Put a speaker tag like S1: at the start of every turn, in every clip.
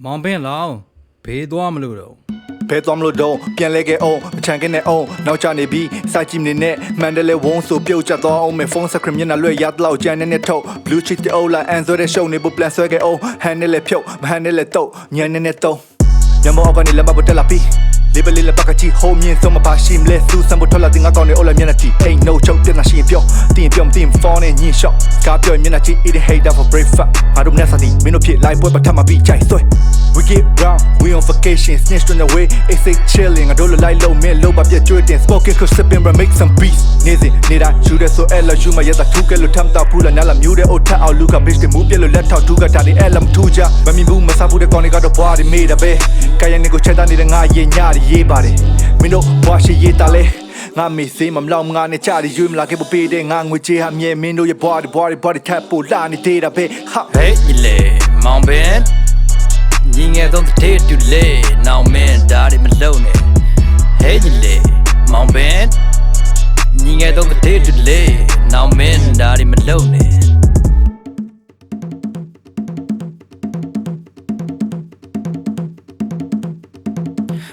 S1: မောင်ပင်လောင်ဘေးသွားမလို့တော့
S2: ဘဲသွားမလို့တော့ပြန်လဲခဲ့အောင်အချန်ကနဲ့အောင်နောက်ချနေပြီးစိုက်ကြည့်နေနဲ့မန်ဒလဲဝုန်းဆိုပြုတ်ကျသွားအောင်မယ်ဖုန်းစခရင်မျက်နှာလွှဲရတော့ကြမ်းနဲ့ထုတ် blue cheek တဲ့အိုလာအန်ဆိုတဲ့ရှုံနေဖို့ plan ဆွဲခဲ့အောင်ဟန်နဲ့လဲဖြုတ်မဟန်နဲ့လဲတော့ညံနဲ့တော့ညမောကနေလက်မပေါ်တက်လာပြီးလေဘလေးလက်ပကချီဟိုမြင့်ဆုံးမပါရှိမလဲစူးစမ်းဖို့ထွက်လာတင်ငါကောင်းနေအိုလာမျက်နှာချီ ain't no choke တက်လာရှိရင်ပြောတင်ပြောမတင်ဖုန်းနဲ့ညင်ရှော့ကားပြောမျက်နှာချီ eating hater for breakfast ငါတို့နဲ့စသည်မင်းတို့ဖြစ် live ပွဲပထမပြီးကြိုက်ဆွဲWe get round, we on vacation, snitched on the way, they say chillin'. I don't like low man, low but Jordan, smoking, cause sippin', but make some beats. Nizzy, need I shoot it so ella, shoot my yet, I took a little time to pull and I'll mute it, or tell out, look, I bitch, the move, yellow, let out, took a daddy, elam, tuja. But me boom, my sabu, the corner got a body made a bay. Kayan nego cheddar, need an eye, yari, ye body. Me no wash it, ye tale. ငါမေးစေးမမလောက်ငါနဲ့ချရီရွေးမလာခဲ့ဖို့ပေးတဲ့ငါငွေချေးဟာမြဲမင်းတို့ရဲ့ body tap ပို့လာနေသေးတာပဲဟာ
S1: Hey ညီလေးမောင်ပင်ညီငယ်ဆုံးတဲ့တူလေနောင်မင်းဒါတွေမလုံးနဲ့ Hey ညီလေးမောင်ပင်ညီငယ်ဆုံးတဲ့တူလေနောင်မင်းဒါတွေမလုံးနဲ့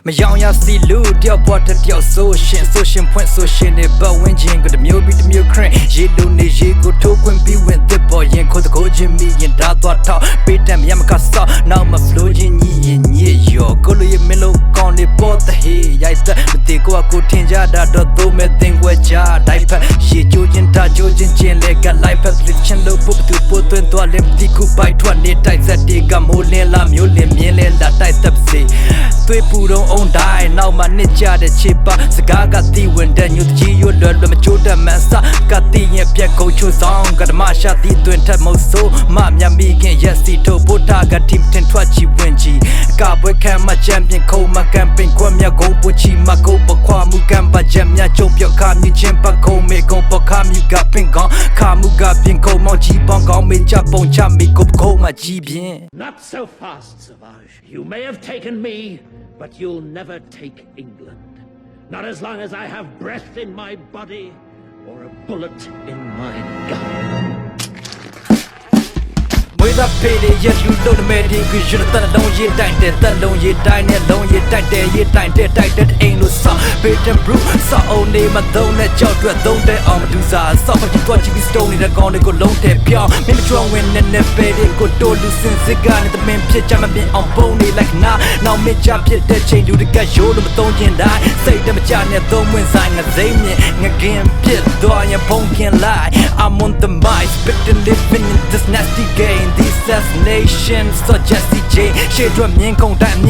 S1: မယောင်ရစီလူတယောက်ပေါ်တစ်ယောက်ဆိုရှင်ဖွင့်ဆိုရှင်နဲ့ပတ်ဝန်းကျင်ကိုတမျိုးပြီးတမျိုးခရင်ရေလုံးနေရေကိုထိုးခွင့်ပြီးဝင်သစ်ပေါ်ရင်ခိုးတကိုချင်းမိရင်ဓာတ်သွားထောက်ပေးတယ်မြတ်မကဆော့နောက်မဖလိုချင်းညီရင်ညစ်ရောကိုလိုရမလို့ကောင်းနေပေါ်တဲ့ဟေးရိုက်သက်မတေကိုထင်ကြတာတော့သုံးမဲ့တင်ွယ်ကြဒိုက်ဖက်ရေချိုးချင်းတာချိုးချင်းချင်းလေကလိုက်ဖက်လစ်ချင်းလို့ပုတ်တူပို့သွင်းသွားလက်တီကူပိုက်ထွက်နေတိုက်ဆက်တေကမိုးလင်းလာမျိုးလင်းမြင်းလဲလာတိုက်သက်စေသွေးပူတော့အုံတိုင်းနောက်မှနှစ်ကြတဲ့ချစ်ပါစကားကတိဝင်တဲ့ညူတကြီးရွလွယ်လွယ်မချိုးတတ်မဆာကတိရဲ့ပြက်ကုန်ချိုးဆောင်ကဓမ္မရှာတိတွင်ထက်မဟုတ်ဆိုမမြမီခင်ရက်စီထိုးပို့တာကတိတင်ထွက်ချီဝင်ကြီးကပွဲခံမချန်ပီယံခုံမကမ်ပိန်ခွမြကုန်းပူချီမကုန်းပခွာမှုကံပါချက်မြချုံပြောခါမြချင်းပခုံမေကုန်းပခါမြကပင်ကောင်ခါမှုကပြင်ခုံမောင်ကြီးပေါင်းကောင်းမေချပုံချမိကုတ်ခုံမကြီးပြင်း
S3: Not so fast, Savage. You may have taken me, but you'll never take England. Not as long as I have breath in my body or a bullet in my gun.
S1: ဝေးသာဖေးတဲ့ရက်လူလုံးမဲ့ဒီကရတဲ့လုံးရတိုင်းတဲ့တလုံးရတိုင်းနဲ့လုံးရတိုက်တဲ့ရတိုင်းတဲ့တိုက်တဲ့အိမ်လို့ဆော့ဘေးတန်ဘရူဆော့အောင်နေမသုံးနဲ့ကြောက်တွေ့သုံးတဲ့အောင်မတူစားဆော့ဖတ်ကွာချီစတိုးနေတဲ့ကောင်းတွေကိုလုံးတဲ့ပြောင်းမင်းမချောင်းဝင်နဲ့ပဲတွေကိုတိုးလူစင်စစ်ကနေတမင်ဖြစ်ချမမြင်အောင်ပုံနေလိုက်နာနောက်မချဖြစ်တဲ့ချိန်လူတကရိုးလို့မသုံးကျင်တိုင်းစိတ်တမချနဲ့သုံးဝင်ဆိုင်ငစိမ့်မြင်ငကင်းဖြစ်သွားရင်ဖုန်ခင်လိုက် I'm on the mic spitting living in this nasty game this assassination so Jesse J ရှေ့ထွက်မြင်းခုံတိုင်း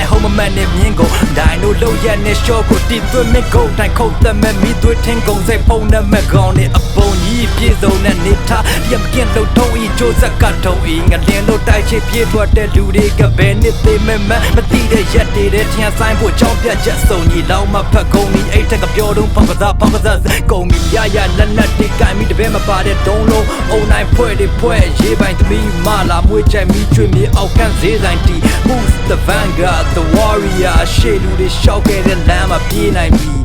S1: ဟိုမမန်နဲ့မြင်းကုန်ဒိုင်နိုလုံးရက်နဲ့ရှော့ကိုတီးသွင်းမင်းကုန်တိုင်းခုတ်သက်မဲ့မိသွေးထင်းကုန်စိတ်ဖုံနဲ့မဲ့ကောင်းနဲ့အပုံကြီးပြေစုံနဲ့နေထားရမကင်းလို့ထုံးဤကြိုးစက်ကထုံးဤငလင်းလို့တိုက်ချေပြေးထွက်တဲ့လူတွေကဘယ်နှစ်သေးမဲ့မသိတဲ့ရက်တွေတဲ့ထင်ဆိုင်ဖို့ကြောင်းပြချက်စုံကြီးလောင်းမဖက်ကုန်ဤအိတ်ထက်ကပြောတော့ဖောက်ကစားကုန်ပြီရလက်နက်တွေကင်မိတပည့်မပါတဲ့ဒုံလုံးအုံနိုင်ဖွဲ့ရေးပိုင်သမီးမလာမွေးချိုင်မိချွေမြေအောက်ကဈေးဆိုင်တီ Who's the vanguard the warrior ရှေ့လူတွေရှောက်ခဲ့တဲ့လမ်းမှာပြေးနိုင်ပြီ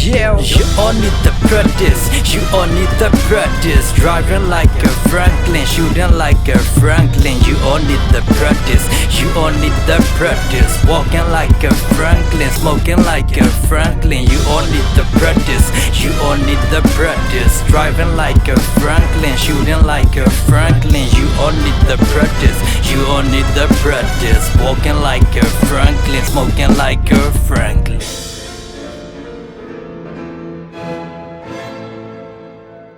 S1: Yeah, you all need the practice. You all need the practice. Driving like a Franklin, shooting like a Franklin. You all need the practice. You all need the practice. Walking like a Franklin, smoking like a Franklin. You all need the practice. You all need the practice. Driving like a Franklin, shooting like a Franklin. You all need the practice. You all need the practice. Walking like a Franklin, smoking like a Franklin.